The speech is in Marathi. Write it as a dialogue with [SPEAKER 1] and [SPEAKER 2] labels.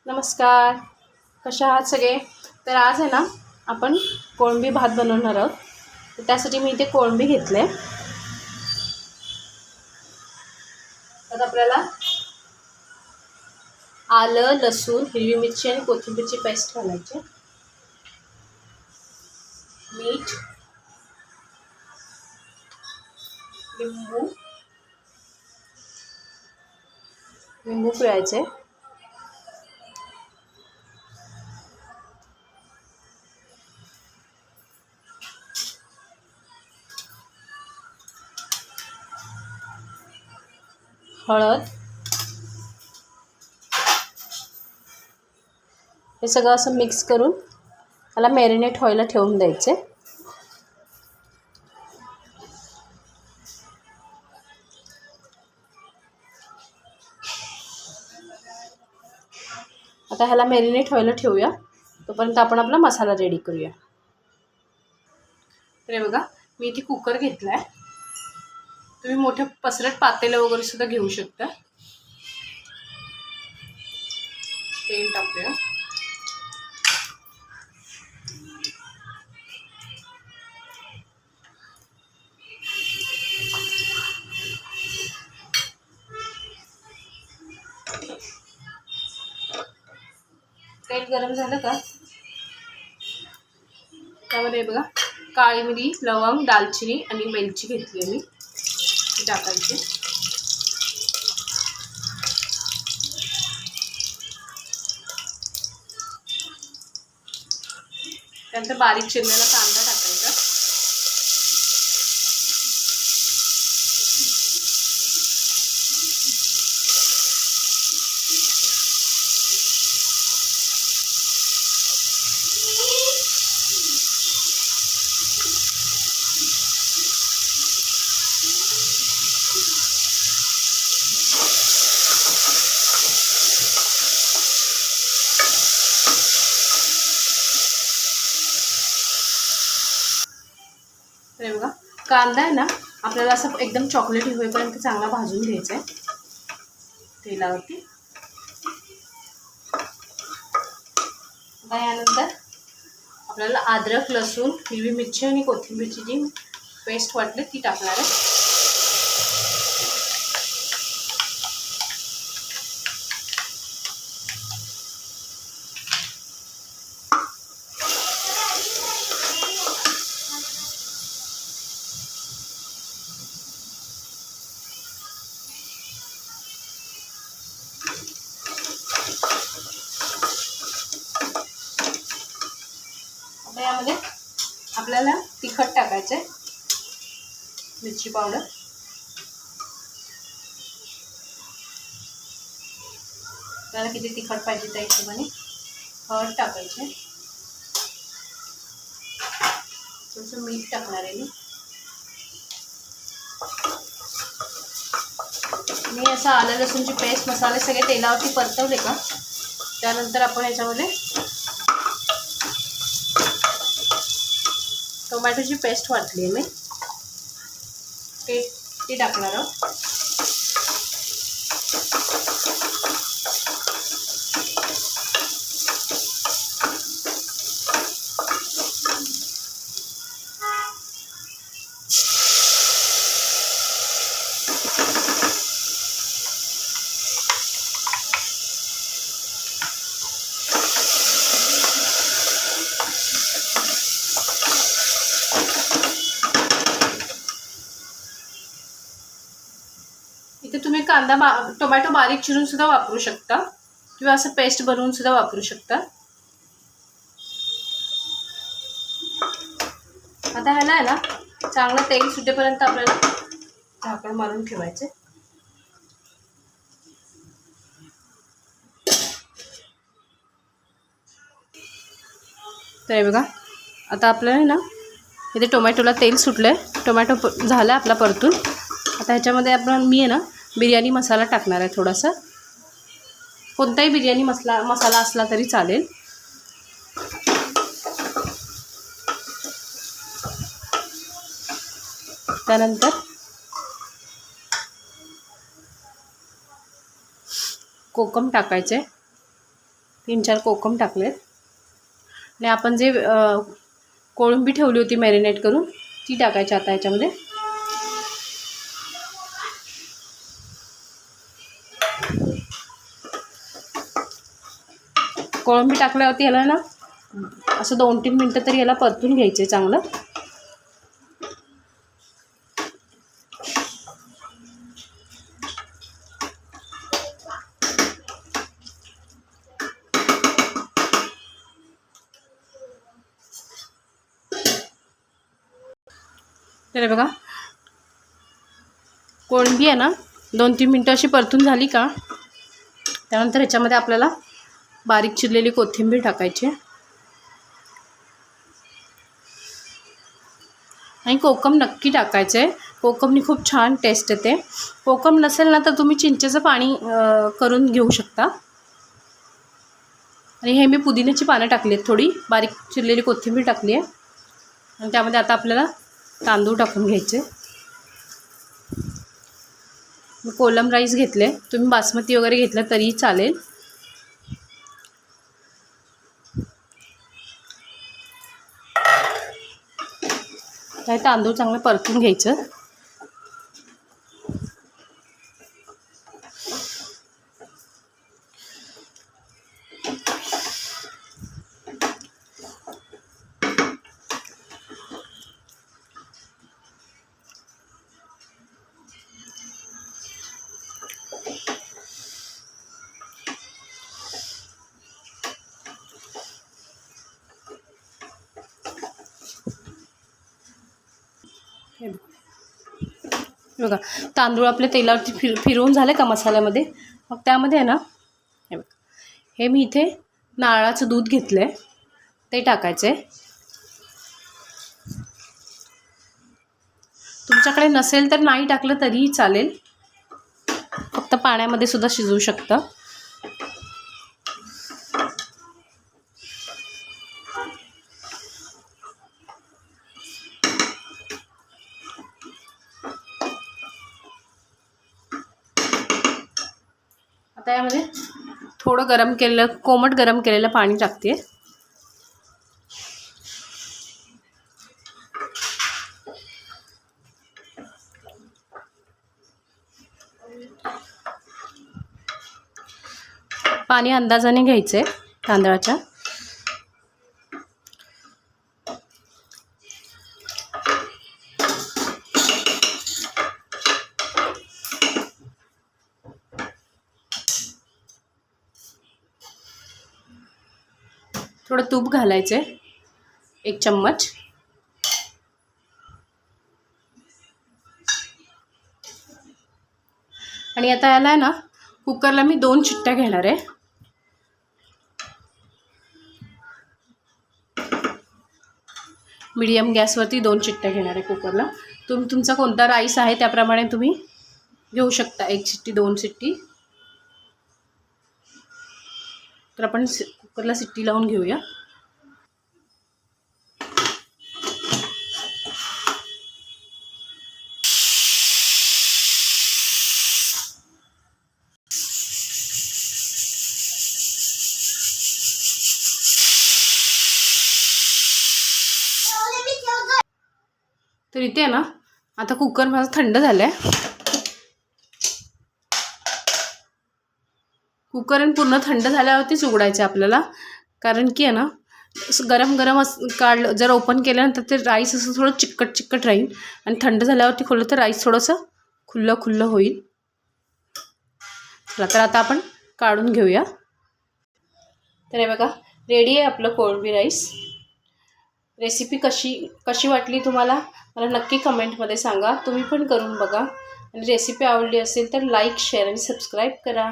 [SPEAKER 1] नमस्कार, कशा आहात सगळे? तर आज आहे ना आपण कोळंबी भात बनवणार आहोत. तर त्यासाठी मी इथे कोळंबी घेतले. तर आपल्याला आलं, लसूण, हिरवी मिरची आणि कोथिंबीरची पेस्ट घालायची. मीठ, लिंबू पिळायचे. हळद, हे सगळं असं मिक्स करून त्याला मॅरिनेट व्हायला ठेवून द्यायचे. आता ह्याला मॅरिनेट व्हायला ठेवूया, तोपर्यंत आपण आपला मसाला रेडी करूया. तर हे बघा, मी इथे कुकर घेतला आहे. तुम्ही मोठे पसरट पातेलं वगैरे सुद्धा घेऊ शकता. तेल टाकूया. तेल गरम झालं का त्यामध्ये बघा काळी मिरी, लवंग, दालचिनी आणि वेलची घेतली आहे मी, ती टाकायची. त्यानंतर बारीक चिरलेला कांदा टाकायचा. तर बघा कांदा आहे ना आपल्याला असं एकदम चॉकलेटी होईपर्यंत चांगला भाजून घ्यायचा आहे तेलावरती. आता यानंतर आपल्याला अद्रक, लसूण, हिरवी मिरची आणि कोथिंबीरची जी पेस्ट वाटली ती टाकणार आहे. आता यामध्ये आपल्याला तिखट टाकायचं आहे, मिरची पावडर, आपल्याला किती तिखट पाहिजे त्या हिशोबाने. हळद टाकायचे, थोडंसं मीठ टाकणार आहे मी. असं आलं लसूणची पेस्ट, मसाले सगळे तेलावरती परतवले का त्यानंतर आपण याच्यामध्ये टोमॅटोची पेस्ट वाटली आहे मी, ती टाकणार आहोत. इथे तुम्ही टोमॅटो बारीक चिरून सुद्धा वापरू शकता किंवा असं पेस्ट बनवून सुद्धा वापरू शकता. आता ह्याला आहे ना चांगलं तेल सुटेपर्यंत आपल्याला झाकण मारून ठेवायचे. तर हे बघा आता आपल्याला ना इथे टोमॅटोला तेल सुटलं आहे, टोमॅटो झाला आपला परतून. आता ह्याच्यामध्ये मी आहे ना बिर्याणी मसाला टाकणार आहे थोडासा. कोणताही बिर्याणी मसाला असला तरी चालेल. त्यानंतर कोकम टाकायचे, 3-4 कोकम टाकलेत आणि आपण जे कोळंबी ठेवली होती मॅरिनेट करून ती टाकायची आता याच्यामध्ये. कोळंबी टाकल्यावरती याला ना असं 2-3 मिनटं तरी याला परतून घ्यायचे चांगलं. तर बघा कोळंबी आहे ना 2-3 मिनटं अशी परतून झाली का त्यानंतर ह्याच्यामध्ये आपल्याला बारीक चिरलेली कोथिंबीर टाकायची आणि कोकम नक्की टाकायचे. कोकमनी खूप छान टेस्ट येते. कोकम नसेल ना तर तुम्ही चिंचेचं पाणी करून घेऊ शकता. आणि हे मी पुदिन्याची पानं टाकली आहेत, थोडी बारीक चिरलेली कोथिंबीर टाकली आहे आणि त्यामध्ये आता आपल्याला तांदूळ टाकून घ्यायचे. मी कोलम राईस घेतले, तुम्ही बासमती वगैरे घेतलं तरी चालेल. हे तांदूळ चांगलं परतून घ्यायचं. बघा तांदूळ आपल्या तेलावरती फिरवून झाले का मसाल्यामध्ये. मग त्यामध्ये आहे ना हे बघा हे मी इथे नारळाचं दूध घेतलं आहे ते टाकायचं आहे. तुमच्याकडे नसेल तर नाही टाकलं तरीही चालेल, फक्त पाण्यामध्ये सुद्धा शिजवू शकता. आता यामध्ये थोडं कोमट गरम केलेलं पाणी टाकते. पाणी अंदाजाने घ्यायचे तांदळाच्या. थोडं तूप घालायचे 1 चम्मच. आणि आता याला आहे ना कुकरला मी 2 शिट्ट्या घेणार आहे. मीडियम गॅसवरती 2 शिट्ट्या घेणार आहे कुकरला. तुमचा कोणता राईस आहे त्याप्रमाणे तुम्ही घेऊ शकता. 1 शिट्टी 2 शिट्टी. तर आपण कुकरला शिट्टी लावून घेऊया. तर इथे आहे ना आता कुकर माझा थंड झाला आहे. कुकर पूर्ण थंड झाल्यावरतीच उघडायचं आपल्याला, कारण की आहे ना गरम गरम काढलं जर ओपन केल्यानंतर ते राईस असं थोडं चिकट चिकट राहील आणि थंड झाल्यावरती खोललं तर राईस थोडंसं खुल्लं खुल्लं होईल. चला तर आता आपण काढून घेऊया. तर हे बघा रेडी आहे आपलं कोळंबी राईस. रेसिपी कशी वाटली तुम्हाला मला नक्की कमेंटमध्ये सांगा. तुम्ही पण करून बघा आणि रेसिपी आवडली असेल तर लाईक शेअर आणि सबस्क्राईब करा.